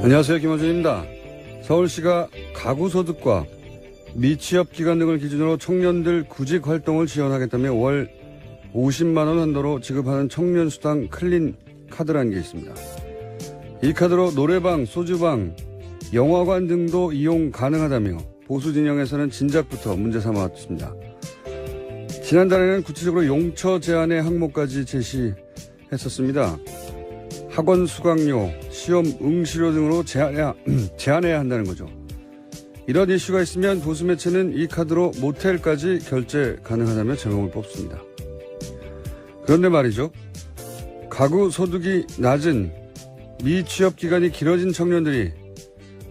안녕하세요. 김원준입니다. 서울시가 가구소득과 미취업기간 등을 기준으로 청년들 구직 활동을 지원하겠다며 월 50만 원 한도로 지급하는 청년수당 클린 카드라는 게 있습니다. 이 카드로 노래방, 소주방, 영화관 등도 이용 가능하다며 보수 진영에서는 진작부터 문제 삼아왔습니다. 지난달에는 구체적으로 용처 제한의 항목까지 제시했었습니다. 학원 수강료, 시험 응시료 등으로 제한해야 한다는 거죠. 이런 이슈가 있으면 보수 매체는 이 카드로 모텔까지 결제 가능하다며 제목을 뽑습니다. 그런데 말이죠. 가구 소득이 낮은 미취업 기간이 길어진 청년들이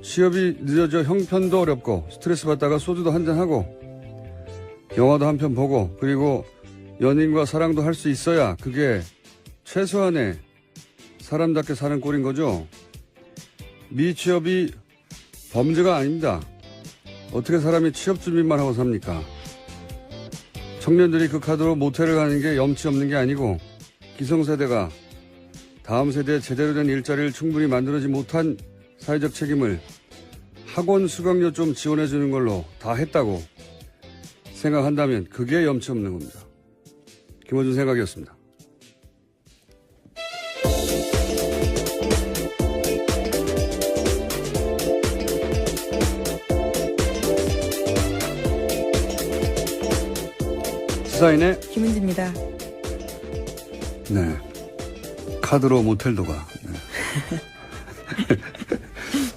취업이 늦어져 형편도 어렵고 스트레스 받다가 소주도 한잔하고 영화도 한 편 보고 그리고 연인과 사랑도 할 수 있어야 그게 최소한의 사람답게 사는 꼴인 거죠. 미취업이 범죄가 아닙니다. 어떻게 사람이 취업 준비만 하고 삽니까? 청년들이 그 카드로 모텔을 가는 게 염치 없는 게 아니고 기성세대가 다음 세대에 제대로 된 일자리를 충분히 만들어지 못한 사회적 책임을 학원 수강료 좀 지원해 주는 걸로 다 했다고 생각한다면 그게 염치 없는 겁니다. 김어준 생각이었습니다. 시사인의 김은지입니다. 네. 카드로 모텔도 가. 네.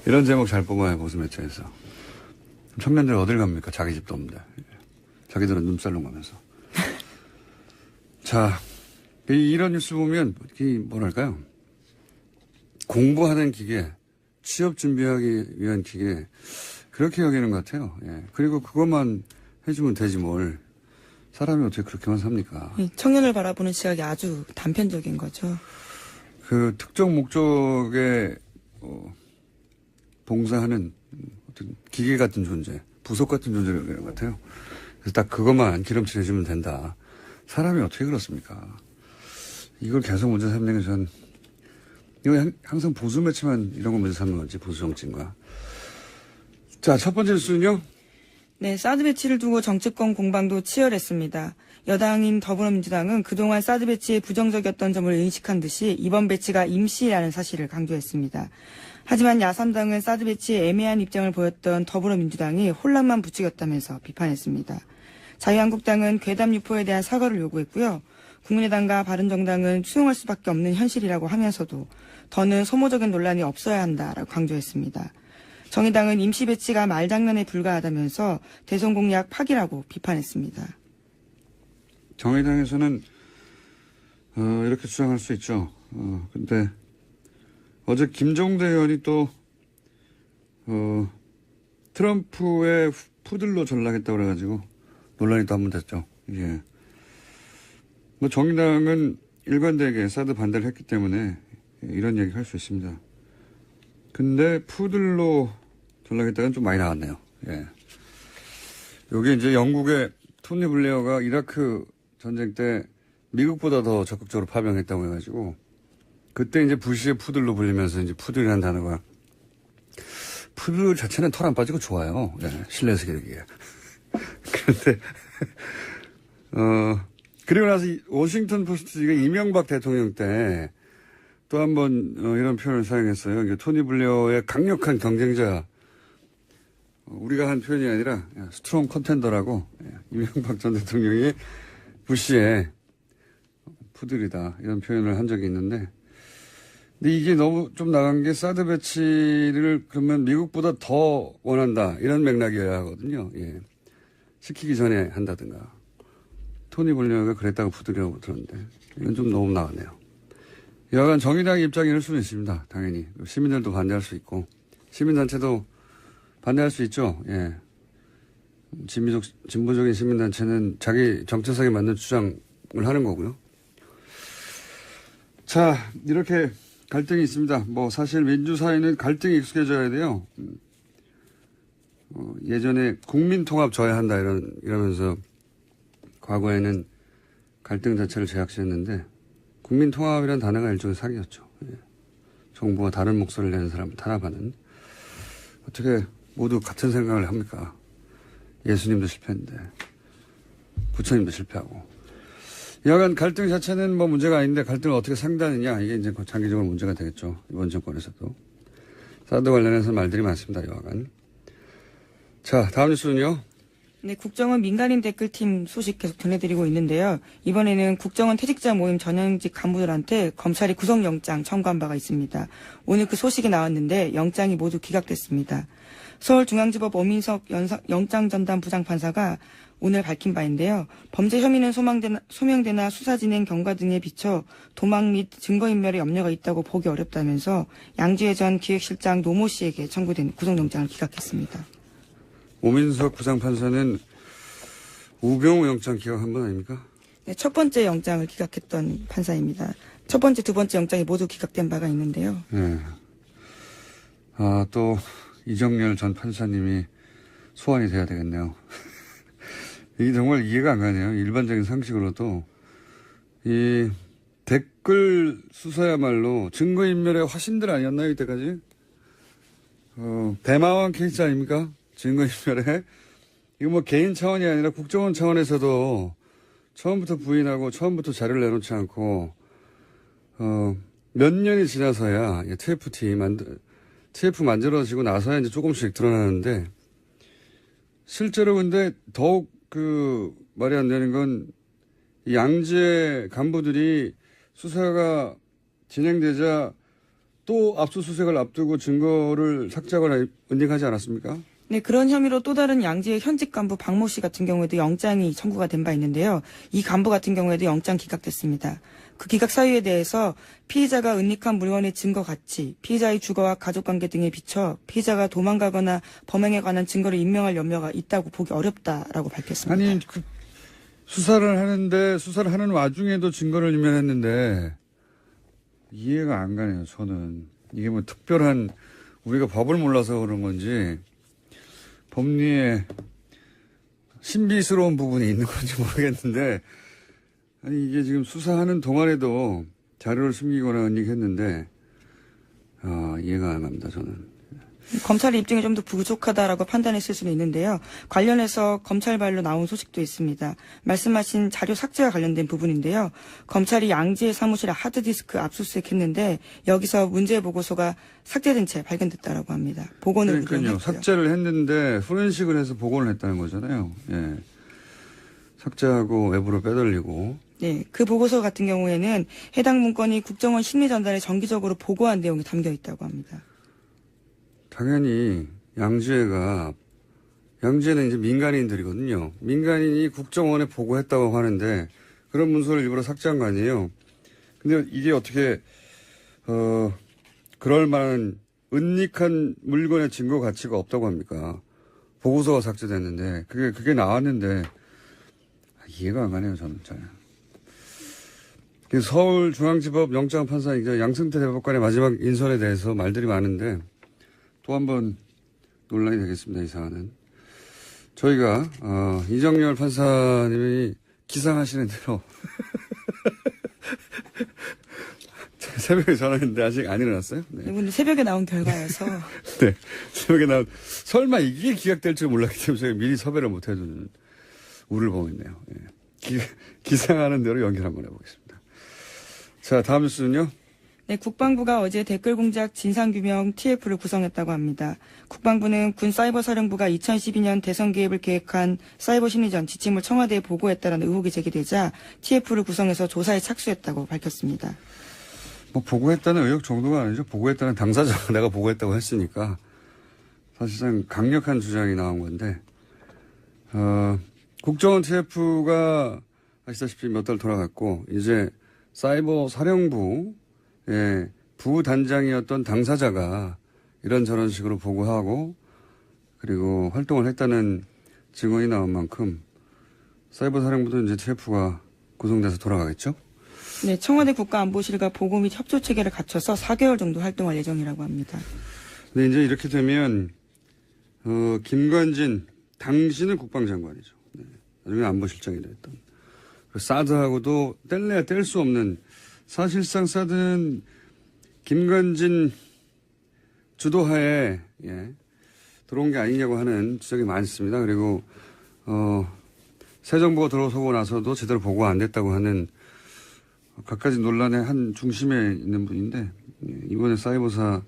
이런 제목 잘 뽑아요, 보수 매체에서. 청년들 어딜 갑니까? 자기 집도 없는데. 자기들은 눈살롱 가면서. 자, 이런 뉴스 보면, 뭐랄까요. 공부하는 기계, 취업 준비하기 위한 기계, 그렇게 여기는 것 같아요. 예. 그리고 그것만 해주면 되지 뭘. 사람이 어떻게 그렇게만 삽니까? 청년을 바라보는 시각이 아주 단편적인 거죠. 그 특정 목적에 봉사하는 어떤 기계 같은 존재, 부속 같은 존재를 그런 것 같아요. 그래서 딱 그것만 기름칠 해주면 된다. 사람이 어떻게 그렇습니까? 이걸 계속 문제 삼는 게 전, 이거 항상 보수 매체만 이런 거 문제 삼는 건지, 보수 정치인가. 자, 첫 번째 뉴스는요? 네, 사드 배치를 두고 정치권 공방도 치열했습니다. 여당인 더불어민주당은 그동안 사드 배치에 부정적이었던 점을 인식한 듯이 이번 배치가 임시라는 사실을 강조했습니다. 하지만 야3당은 사드 배치에 애매한 입장을 보였던 더불어민주당이 혼란만 부추겼다면서 비판했습니다. 자유한국당은 괴담 유포에 대한 사과를 요구했고요. 국민의당과 바른정당은 수용할 수밖에 없는 현실이라고 하면서도 더는 소모적인 논란이 없어야 한다라고 강조했습니다. 정의당은 임시 배치가 말장난에 불과하다면서 대선 공약 파기라고 비판했습니다. 정의당에서는 이렇게 주장할 수 있죠. 근데 어제 김종대 의원이 또 트럼프의 푸들로 전락했다고 그래가지고 논란이 또 한 번 됐죠. 예. 뭐 정의당은 일관되게 사드 반대를 했기 때문에 이런 얘기 할 수 있습니다. 근데 푸들로 전락했다가는 좀 많이 나왔네요. 예. 여기 이제 영국의 토니 블레어가 이라크 전쟁 때 미국보다 더 적극적으로 파병했다고 해가지고 그때 이제 부시의 푸들로 불리면서 이제 푸들이라는 단어가 푸들 자체는 털 안 빠지고 좋아요. 예. 실내에서 기르기에. 그런데 그리고 나서 워싱턴 포스트가 이명박 대통령 때 또 한 번 이런 표현을 사용했어요. 이게 토니 블레어의 강력한 경쟁자, 우리가 한 표현이 아니라 스트롱 컨텐더라고 이명박 전 대통령이 부시의 푸들이다 이런 표현을 한 적이 있는데, 근데 이게 너무 좀 나간 게 사드 배치를 그러면 미국보다 더 원한다 이런 맥락이어야 하거든요. 예. 시키기 전에 한다든가. 토니 블레어가 그랬다고 푸들이라고 들었는데 이건 좀 너무 나가네요. 여하간 정의당의 입장이 이럴 수는 있습니다. 당연히. 시민들도 반대할 수 있고, 시민단체도 반대할 수 있죠. 예. 진보적인 시민단체는 자기 정체성에 맞는 주장을 하는 거고요. 자, 이렇게 갈등이 있습니다. 뭐, 사실 민주사회는 갈등이 익숙해져야 돼요. 예전에 국민통합 져야 한다 이러면서 과거에는 갈등 자체를 제약시했는데, 국민통합이라는 단어가 일종의 사기였죠. 예. 정부와 다른 목소리를 내는 사람을 탄압하는. 어떻게 모두 같은 생각을 합니까? 예수님도 실패했는데 부처님도 실패하고. 여하간 갈등 자체는 뭐 문제가 아닌데 갈등을 어떻게 상대하느냐, 이게 이제 장기적으로 문제가 되겠죠. 이번 정권에서도. 사드 관련해서 말들이 많습니다. 여하간. 자, 다음 뉴스는요. 네, 국정원 민간인 댓글팀 소식 계속 전해드리고 있는데요. 이번에는 국정원 퇴직자 모임 전현직 간부들한테 검찰이 구속영장 청구한 바가 있습니다. 오늘 그 소식이 나왔는데 영장이 모두 기각됐습니다. 서울중앙지법 오민석 영장전담 부장판사가 오늘 밝힌 바인데요. 범죄 혐의는 소명되나 수사진행 경과 등에 비춰 도망 및 증거인멸의 염려가 있다고 보기 어렵다면서 양지회 전 기획실장 노모 씨에게 청구된 구속영장을 기각했습니다. 오민석 부장판사는 우병우 영장 기각한 분 아닙니까? 네, 첫 번째 영장을 기각했던 판사입니다. 첫 번째, 두 번째 영장이 모두 기각된 바가 있는데요. 네. 아, 또 이정열 전 판사님이 소환이 돼야 되겠네요. 이게 정말 이해가 안 가네요. 일반적인 상식으로도 이 댓글 수사야말로 증거인멸의 화신들 아니었나요, 이때까지? 대마왕 케이스 아닙니까? 증거인멸에. 이거 뭐 개인 차원이 아니라 국정원 차원에서도 처음부터 부인하고 처음부터 자료를 내놓지 않고, 몇 년이 지나서야 TF 만들어지고 나서야 이제 조금씩 드러나는데, 실제로 근데 더욱 말이 안 되는 건, 이 양재 간부들이 수사가 진행되자 또 압수수색을 앞두고 증거를 삭제하거나 은닉하지 않았습니까? 네, 그런 혐의로 또 다른 양지의 현직 간부 박모 씨 같은 경우에도 영장이 청구가 된 바 있는데요. 이 간부 같은 경우에도 영장 기각됐습니다. 그 기각 사유에 대해서 피의자가 은닉한 물건의 증거 가치, 피의자의 주거와 가족관계 등에 비춰 피의자가 도망가거나 범행에 관한 증거를 인멸할 염려가 있다고 보기 어렵다라고 밝혔습니다. 아니, 수사를 하는 와중에도 증거를 인멸했는데 이해가 안 가네요. 저는 이게 뭐 특별한 우리가 법을 몰라서 그런 건지 법리에 신비스러운 부분이 있는 건지 모르겠는데, 아니 이게 지금 수사하는 동안에도 자료를 숨기거나 은닉했는데 이해가 안 갑니다. 저는. 검찰의 입증이 좀 더 부족하다라고 판단했을 수는 있는데요. 관련해서 검찰발로 나온 소식도 있습니다. 말씀하신 자료 삭제와 관련된 부분인데요. 검찰이 양지의 사무실에 하드디스크 압수수색했는데 여기서 문제 보고서가 삭제된 채 발견됐다라고 합니다. 복원을 그러니까요. 삭제를 했는데 포렌식을 해서 복원을 했다는 거잖아요. 예. 삭제하고 외부로 빼돌리고. 네, 그 보고서 같은 경우에는 해당 문건이 국정원 심리전단에 정기적으로 보고한 내용이 담겨 있다고 합니다. 당연히 양지회는 이제 민간인들이거든요. 민간인이 국정원에 보고했다고 하는데 그런 문서를 일부러 삭제한 거 아니에요. 근데 이게 어떻게 그럴 만한 은닉한 물건의 증거 가치가 없다고 합니까? 보고서가 삭제됐는데 그게 나왔는데 이해가 안 가네요. 저는 잘. 서울중앙지법 영장판사이자 양승태 대법관의 마지막 인선에 대해서 말들이 많은데 또 한 번 논란이 되겠습니다. 이 사안은. 저희가 이정열 판사님이 기상하시는 대로 새벽에 전화했는데 아직 안 일어났어요? 네. 오늘 새벽에 나온 결과여서. 네. 새벽에 설마 이게 기각될 줄 몰랐기 때문에 저희가 미리 섭외를 못 해주는 우를 보고 있네요. 예. 기상하는 대로 연결 한번 해보겠습니다. 자, 다음 뉴스는요. 네, 국방부가 어제 댓글 공작 진상규명 TF를 구성했다고 합니다. 국방부는 군사이버사령부가 2012년 대선 개입을 계획한 사이버 심리전 지침을 청와대에 보고했다는 의혹이 제기되자 TF를 구성해서 조사에 착수했다고 밝혔습니다. 뭐 보고했다는 의혹 정도가 아니죠. 보고했다는 당사자가 내가 보고했다고 했으니까 사실상 강력한 주장이 나온 건데 국정원 TF가 아시다시피 몇 달 돌아갔고 이제 사이버 사령부 부단장이었던 당사자가 이런저런 식으로 보고하고 그리고 활동을 했다는 증언이 나온 만큼 사이버 사령부도 이제 TF가 구성돼서 돌아가겠죠? 네, 청와대 국가안보실과 보고 및 협조 체계를 갖춰서 4개월 정도 활동할 예정이라고 합니다. 네, 이제 이렇게 되면 김관진 당신은 국방장관이죠. 네, 나중에 안보실장이 됐던. 사드하고도 뗄래야 뗄 수 없는, 사실상 사드는 김건진 주도하에 들어온 게 아니냐고 하는 지적이 많습니다. 그리고 새 정부가 들어서고 나서도 제대로 보고가 안 됐다고 하는 갖가지 논란의 한 중심에 있는 분인데 이번에 사이버사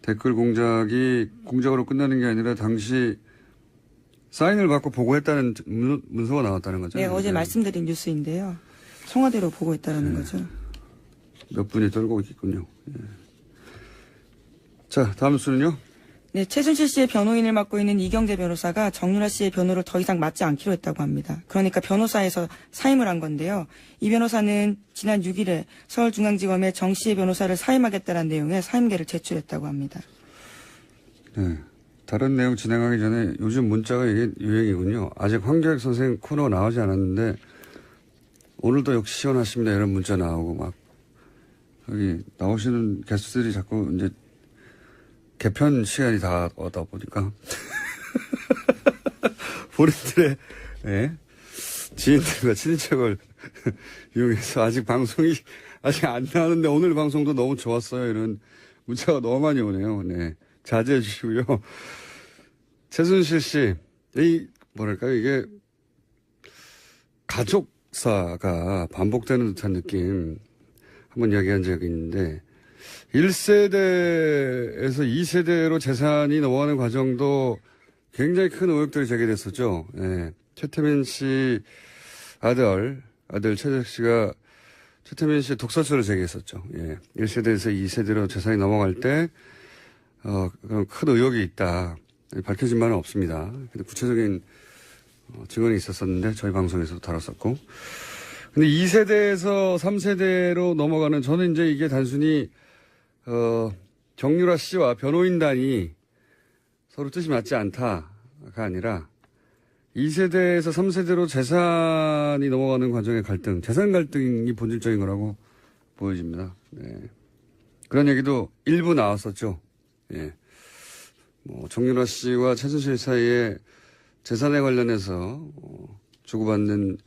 댓글 공작이 공작으로 끝나는 게 아니라 당시 사인을 받고 보고했다는 문서가 나왔다는 거죠. 네, 어제 말씀드린 뉴스인데요. 청와대로 보고했다는 거죠. 몇 분이 떨고 있겠군요. 자, 다음 수는요. 네, 최순실 씨의 변호인을 맡고 있는 이경재 변호사가 정유라 씨의 변호를 더 이상 맡지 않기로 했다고 합니다. 그러니까 변호사에서 사임을 한 건데요. 이 변호사는 지난 6일에 서울중앙지검에 정 씨의 변호사를 사임하겠다는 내용의 사임계를 제출했다고 합니다. 네. 다른 내용 진행하기 전에 요즘 문자가 이게 유행이군요. 아직 황교익 선생 코너 나오지 않았는데 오늘도 역시 시원하십니다. 이런 문자 나오고 막 여기 나오시는 게스트들이 자꾸 이제 개편 시간이 다 오다 보니까 본인들의 지인들과 친인척을 이용해서 아직 방송이 아직 안 나왔는데 오늘 방송도 너무 좋았어요. 이런 문자가 너무 많이 오네요. 네. 자제해 주시고요. 최순실 씨, 뭐랄까요, 이게 가족사가 반복되는 듯한 느낌 한번 이야기한 적이 있는데 1세대에서 2세대로 재산이 넘어가는 과정도 굉장히 큰 의혹들이 제기됐었죠. 최태민 씨 아들 최재석 씨가 최태민 씨의 독서서를 제기했었죠. 1세대에서 2세대로 재산이 넘어갈 때 그런 큰 의혹이 있다. 밝혀진 바는 없습니다. 근데 구체적인 증언이 있었었는데 저희 방송에서도 다뤘었고. 근데 2세대에서 3세대로 넘어가는 저는 이제 이게 단순히 정유라 씨와 변호인단이 서로 뜻이 맞지 않다가 아니라 2세대에서 3세대로 재산이 넘어가는 과정의 갈등, 재산 갈등이 본질적인 거라고 보여집니다. 네. 그런 얘기도 일부 나왔었죠. 정유라 씨와 최순실 사이에 재산에 관련해서 주고받는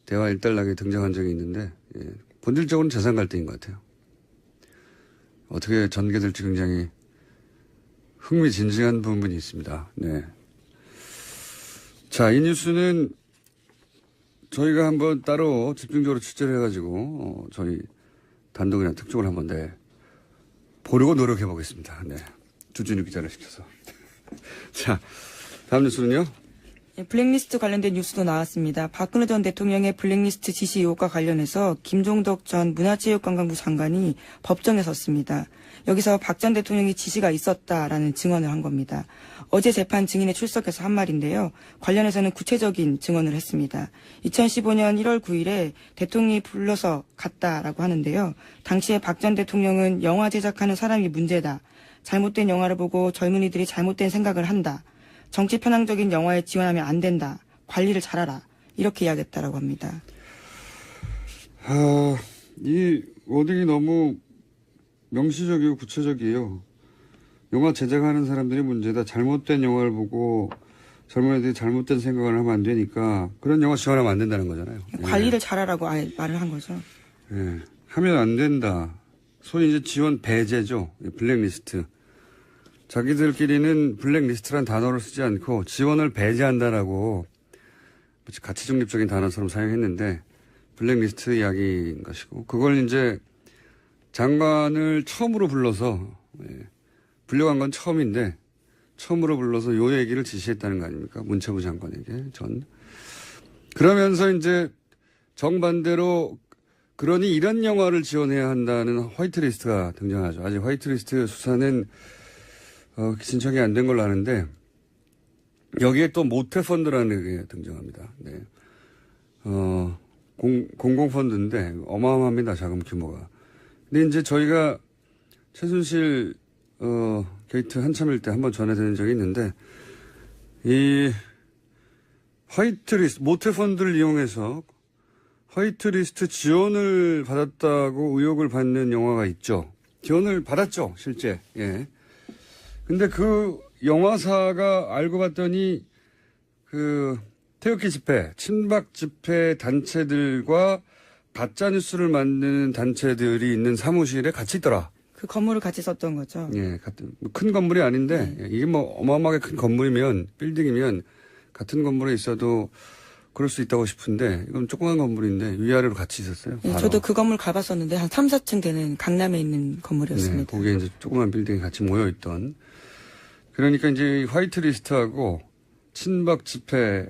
대화 일단락이 등장한 적이 있는데 본질적으로는 재산 갈등인 것 같아요. 어떻게 전개될지 굉장히 흥미진진한 부분이 있습니다. 네. 자, 이 뉴스는 저희가 한번 따로 집중적으로 취재를 해가지고 저희 단독이나 특종을 한번 보려고 노력해 보겠습니다. 네. 주진우 기자를 시켜서. 자, 다음 뉴스는요? 블랙리스트 관련된 뉴스도 나왔습니다. 박근혜 전 대통령의 블랙리스트 지시 의혹과 관련해서 김종덕 전 문화체육관광부 장관이 법정에 섰습니다. 여기서 박 전 대통령이 지시가 있었다라는 증언을 한 겁니다. 어제 재판 증인에 출석해서 한 말인데요. 관련해서는 구체적인 증언을 했습니다. 2015년 1월 9일에 대통령이 불러서 갔다라고 하는데요. 당시에 박 전 대통령은 영화 제작하는 사람이 문제다. 잘못된 영화를 보고 젊은이들이 잘못된 생각을 한다. 정치 편향적인 영화에 지원하면 안 된다. 관리를 잘하라. 이렇게 이야기했다라고 합니다. 이 워딩이 너무 명시적이고 구체적이에요. 영화 제작하는 사람들이 문제다. 잘못된 영화를 보고 젊은이들이 잘못된 생각을 하면 안 되니까 그런 영화 지원하면 안 된다는 거잖아요. 관리를 잘하라고 아예 말을 한 거죠. 하면 안 된다. 소위 이제 지원 배제죠. 블랙리스트. 자기들끼리는 블랙리스트란 단어를 쓰지 않고 지원을 배제한다라고 가치 중립적인 단어처럼 사용했는데 블랙리스트 이야기인 것이고 그걸 이제 장관을 처음으로 불러서 불려간 건 처음인데 처음으로 불러서 요 얘기를 지시했다는 거 아닙니까? 문체부 장관에게 그러면서 이제 정반대로 그러니 이런 영화를 지원해야 한다는 화이트리스트가 등장하죠. 아직 화이트리스트 수사는 신청이 안 된 걸로 아는데 여기에 또 모태펀드라는 게 등장합니다. 네. 공공펀드인데 어마어마합니다. 자금 규모가. 근데 이제 저희가 최순실 게이트 한참일 때 한번 전해드린 적이 있는데 이 화이트리스트 모태펀드를 이용해서 화이트리스트 지원을 받았다고 의혹을 받는 영화가 있죠. 지원을 받았죠. 실제. 근데 그 영화사가 알고 봤더니 그 태극기 집회, 친박 집회 단체들과 가짜뉴스를 만드는 단체들이 있는 사무실에 같이 있더라. 그 건물을 같이 썼던 거죠. 예, 같은 큰 건물이 아닌데 이게 뭐 어마어마하게 큰 건물이면 빌딩이면 같은 건물에 있어도 그럴 수 있다고 싶은데 이건 조그만 건물인데 위아래로 같이 있었어요. 예, 바로. 저도 그 건물 가봤었는데 한 3, 4층 되는 강남에 있는 네, 건물이었습니다. 거기에 이제 조그만 빌딩이 같이 모여 있던. 그러니까 이제 화이트리스트하고 친박 집회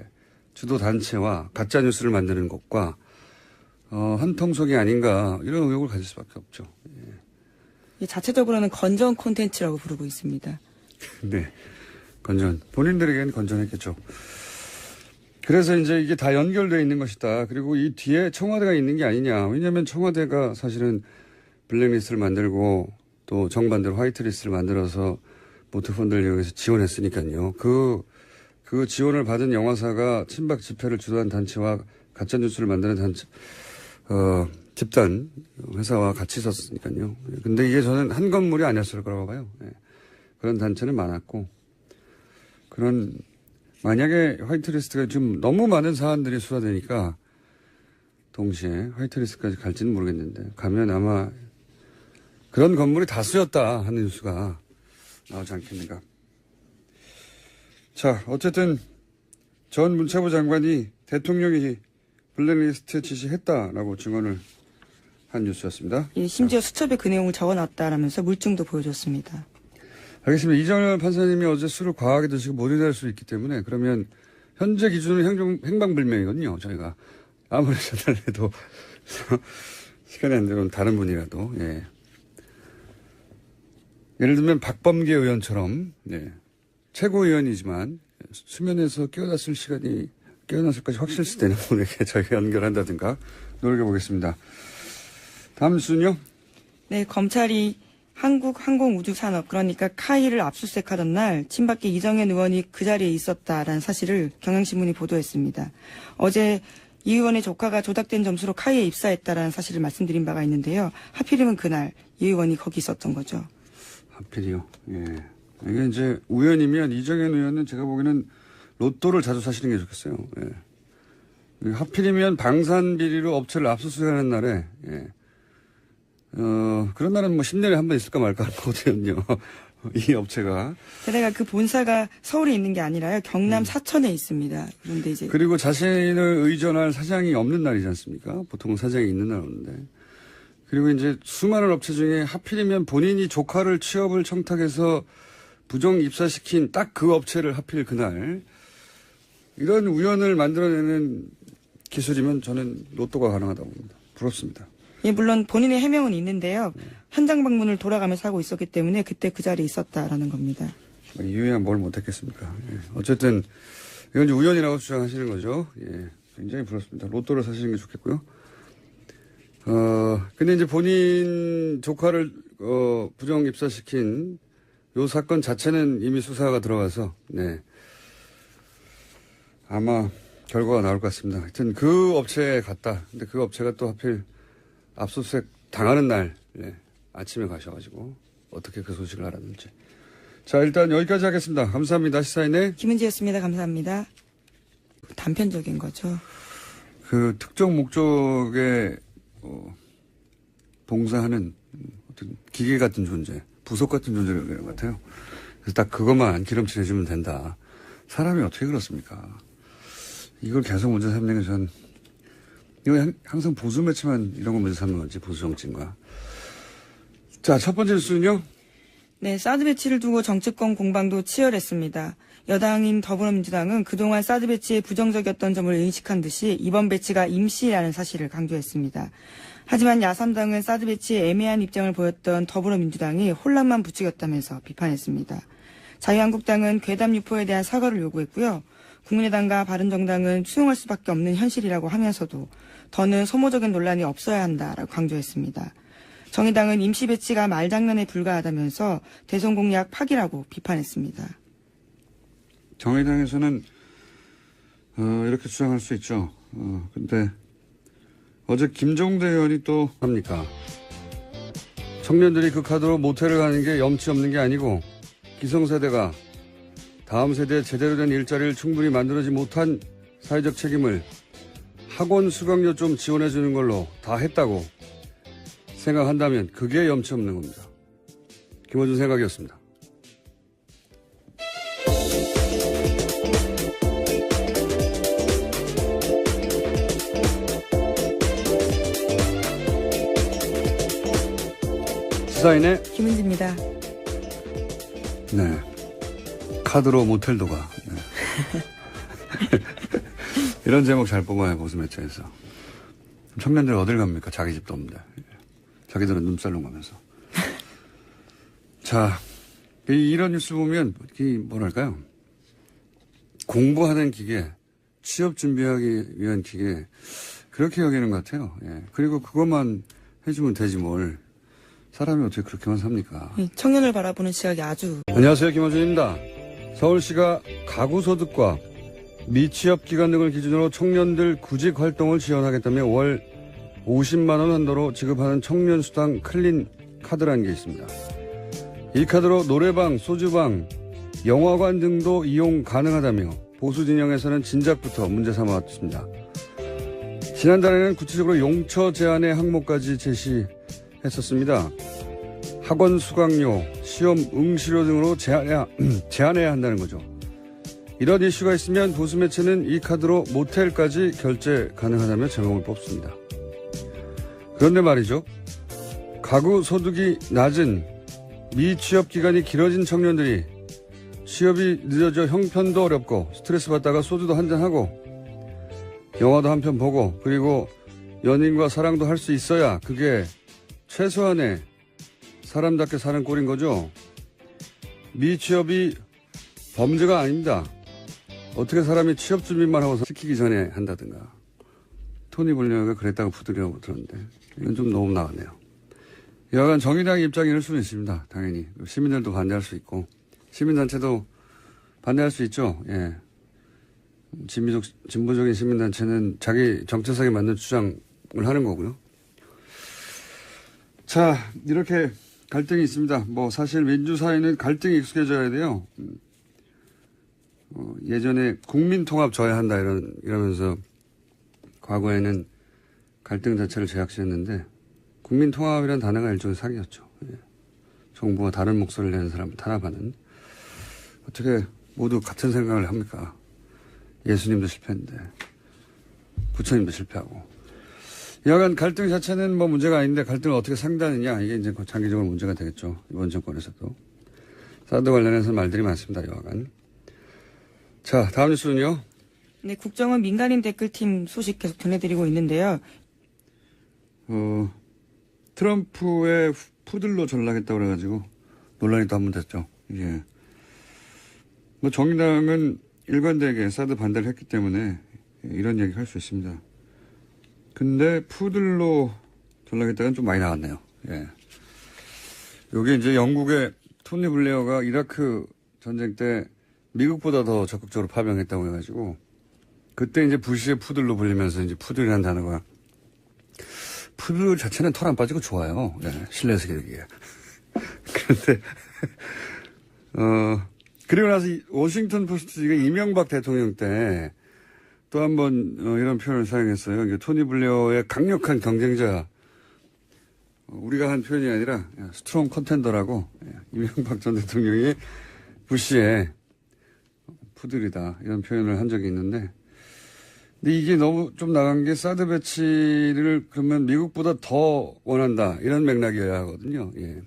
주도 단체와 가짜 뉴스를 만드는 것과 한 통속이 아닌가 이런 의혹을 가질 수밖에 없죠. 이 자체적으로는 건전 콘텐츠라고 부르고 있습니다. 네, 건전 본인들에게는 건전했겠죠. 그래서 이제 이게 다 연결되어 있는 것이다. 그리고 이 뒤에 청와대가 있는 게 아니냐. 왜냐하면 청와대가 사실은 블랙리스트를 만들고 또 정반대로 화이트리스트를 만들어서 모태펀드를 이용해서 지원했으니까요. 그 지원을 받은 영화사가 친박 집회를 주도한 단체와 가짜뉴스를 만드는 단체, 집단 회사와 같이 있었으니까요. 근데 이게 저는 한 건물이 아니었을 거라고 봐요. 예. 그런 단체는 많았고, 만약에 화이트리스트가 지금 너무 많은 사안들이 수사되니까 동시에 화이트리스트까지 갈지는 모르겠는데 가면 아마 그런 건물이 다수였다 하는 뉴스가 나오지 않겠는가. 자, 어쨌든 전 문체부 장관이 대통령이 블랙리스트 지시했다라고 증언을 한 뉴스였습니다. 예, 심지어 수첩에 그 내용을 적어놨다라면서 물증도 보여줬습니다. 알겠습니다. 이정열 판사님이 어제 술을 과하게 드시고 못 일어날 수 있기 때문에 그러면 현재 기준으로 행방불명이거든요. 저희가 아무리 전달해도 시간이 안 되면 다른 분이라도 예. 예를 들면 박범계 의원처럼 예. 최고위원이지만 수면에서 깨어났을까지 확실시 되는 분에게 저희가 연결한다든가 노력해보겠습니다. 다음 뉴스는요? 네, 검찰이 한국항공우주산업 그러니까 카이를 압수수색하던 날 친박계 이정현 의원이 그 자리에 있었다라는 사실을 경향신문이 보도했습니다. 어제 이 의원의 조카가 조작된 점수로 카이에 입사했다라는 사실을 말씀드린 바가 있는데요. 하필이면 그날 이 의원이 거기 있었던 거죠. 하필이요. 예. 이게 이제 우연이면 이정현 의원은 제가 보기에는 로또를 자주 사시는 게 좋겠어요. 예. 하필이면 방산비리로 업체를 압수수색하는 날에 예. 그런 날은 뭐 10년에 한 번 있을까 말까 하는 거거든요. 이 업체가. 게다가 그 본사가 서울에 있는 게 아니라요. 경남 사천에 있습니다. 그런데 이제. 그리고 자신을 의존할 사장이 없는 날이지 않습니까? 보통은 사장이 있는 날 오는데. 그리고 이제 수많은 업체 중에 하필이면 본인이 조카를 취업을 청탁해서 부정 입사시킨 딱 그 업체를 하필 그날. 이런 우연을 만들어내는 기술이면 저는 로또가 가능하다고 봅니다. 부럽습니다. 예, 물론 본인의 해명은 있는데요. 현장 방문을 돌아가면서 하고 있었기 때문에 그때 그 자리에 있었다라는 겁니다. 이유야 뭘 못했겠습니까? 예. 어쨌든 이건 이제 우연이라고 주장하시는 거죠. 예. 굉장히 부럽습니다. 로또를 사시는 게 좋겠고요. 근데 이제 본인 조카를 부정 입사시킨 요 사건 자체는 이미 수사가 들어가서 네. 아마 결과가 나올 것 같습니다. 하여튼 그 업체에 갔다. 근데 그 업체가 또 하필 압수수색 당하는 날 아침에 가셔가지고 어떻게 그 소식을 알았는지. 자, 일단 여기까지 하겠습니다. 감사합니다. 시사인의 김은지였습니다. 감사합니다. 단편적인 거죠. 그 특정 목적에 봉사하는 어떤 기계 같은 존재, 부속 같은 존재가 되는 것 같아요. 그래서 딱 그것만 기름칠해주면 된다. 사람이 어떻게 그렇습니까? 이걸 계속 문제 삼는 게 전 이거 항상 보수 매체만 이런 거 문제 삼는 건지 보수 정치인가. 자, 첫 번째 뉴스는요. 네, 사드 배치를 두고 정치권 공방도 치열했습니다. 여당인 더불어민주당은 그동안 사드 배치에 부정적이었던 점을 인식한 듯이 이번 배치가 임시라는 사실을 강조했습니다. 하지만 야3당은 사드 배치에 애매한 입장을 보였던 더불어민주당이 혼란만 부추겼다면서 비판했습니다. 자유한국당은 괴담 유포에 대한 사과를 요구했고요. 국민의당과 바른정당은 수용할 수밖에 없는 현실이라고 하면서도 더는 소모적인 논란이 없어야 한다라고 강조했습니다. 정의당은 임시 배치가 말장난에 불과하다면서 대선 공약 파기라고 비판했습니다. 정의당에서는 이렇게 주장할 수 있죠. 근데 어제 김종대 의원이 또 합니까? 청년들이 그 카드로 모텔을 가는 게 염치 없는 게 아니고 기성세대가 다음 세대에 제대로 된 일자리를 충분히 만들어지 못한 사회적 책임을 학원 수강료 좀 지원해 주는 걸로 다 했다고 생각한다면 그게 염치 없는 겁니다. 김어준 생각이었습니다. 시사인의 김은지입니다. 네. 카드로 모텔도 가. 네. 이런 제목 잘 뽑아요, 보수매체에서. 청년들 어딜 갑니까? 자기 집도 없는데. 자기들은 눈살롱 가면서. 자, 이런 뉴스 보면, 뭐랄까요. 공부하는 기계, 취업 준비하기 위한 기계, 그렇게 여기는 것 같아요. 예. 그리고 그것만 해주면 되지 뭘. 사람이 어떻게 그렇게만 삽니까? 청년을 바라보는 시각이 아주. 안녕하세요. 김어준입니다. 서울시가 가구소득과 미취업 기간 등을 기준으로 청년들 구직 활동을 지원하겠다며 월 50만 원 한도로 지급하는 청년수당 클린 카드라는 게 있습니다. 이 카드로 노래방, 소주방, 영화관 등도 이용 가능하다며 보수 진영에서는 진작부터 문제 삼아왔습니다. 지난달에는 구체적으로 용처 제한의 항목까지 제시했었습니다. 학원 수강료, 시험 응시료 등으로 제한해야 한다는 거죠. 이런 이슈가 있으면 보수 매체는 이 카드로 모텔까지 결제 가능하다며 제목을 뽑습니다. 그런데 말이죠. 가구 소득이 낮은 미취업 기간이 길어진 청년들이 취업이 늦어져 형편도 어렵고 스트레스 받다가 소주도 한잔하고 영화도 한 편 보고 그리고 연인과 사랑도 할 수 있어야 그게 최소한의 사람답게 사는 꼴인 거죠. 미취업이 범죄가 아닙니다. 어떻게 사람이 취업 준비만 하고 시키기 전에 한다든가. 토니 블레어가 그랬다고 부드러워 들었는데 이건 좀 너무 나가네요. 여하간 정의당의 입장이 이럴 수는 있습니다. 당연히. 시민들도 반대할 수 있고 시민단체도 반대할 수 있죠. 예. 진보적인 시민단체는 자기 정체성에 맞는 주장을 하는 거고요. 자, 이렇게 갈등이 있습니다. 사실 민주사회는 갈등이 익숙해져야 돼요. 예전에 국민통합 져야 한다 이러면서 과거에는 갈등 자체를 제약시했는데 국민통합이라는 단어가 일종의 사기였죠. 예. 정부와 다른 목소리를 내는 사람을 탄압하는. 어떻게 모두 같은 생각을 합니까? 예수님도 실패했는데 부처님도 실패하고. 여하간 갈등 자체는 문제가 아닌데 갈등을 어떻게 상대하느냐 이게 이제 장기적으로 문제가 되겠죠. 이번 정권에서도. 사드 관련해서 말들이 많습니다. 여하간. 자, 다음 뉴스는요. 네, 국정원 민간인 댓글팀 소식 계속 전해드리고 있는데요. 트럼프의 푸들로 전락했다고 그래가지고 논란이 또 한 번 됐죠. 이게. 정의당은 일관되게 사드 반대를 했기 때문에 이런 얘기 할 수 있습니다. 근데 푸들로 전락했다가는 좀 많이 나왔네요. 예. 요게 이제 영국의 토니 블레어가 이라크 전쟁 때 미국보다 더 적극적으로 파병했다고 해가지고 그때 이제 부시의 푸들로 불리면서 이제 푸들이라는 단어가 푸들 자체는 털 안 빠지고 좋아요. 예. 실내에서 얘기해. 그런데 그리고 나서 워싱턴 포스트가 이명박 대통령 때 또 한 번 이런 표현을 사용했어요. 이게 토니 블레어의 강력한 경쟁자. 우리가 한 표현이 아니라 스트롱 컨텐더라고 이명박 전 대통령이 부시의 푸들이다 이런 표현을 한 적이 있는데 근데 이게 너무 좀 나간 게 사드 배치를 그러면 미국보다 더 원한다 이런 맥락이어야 하거든요. 예.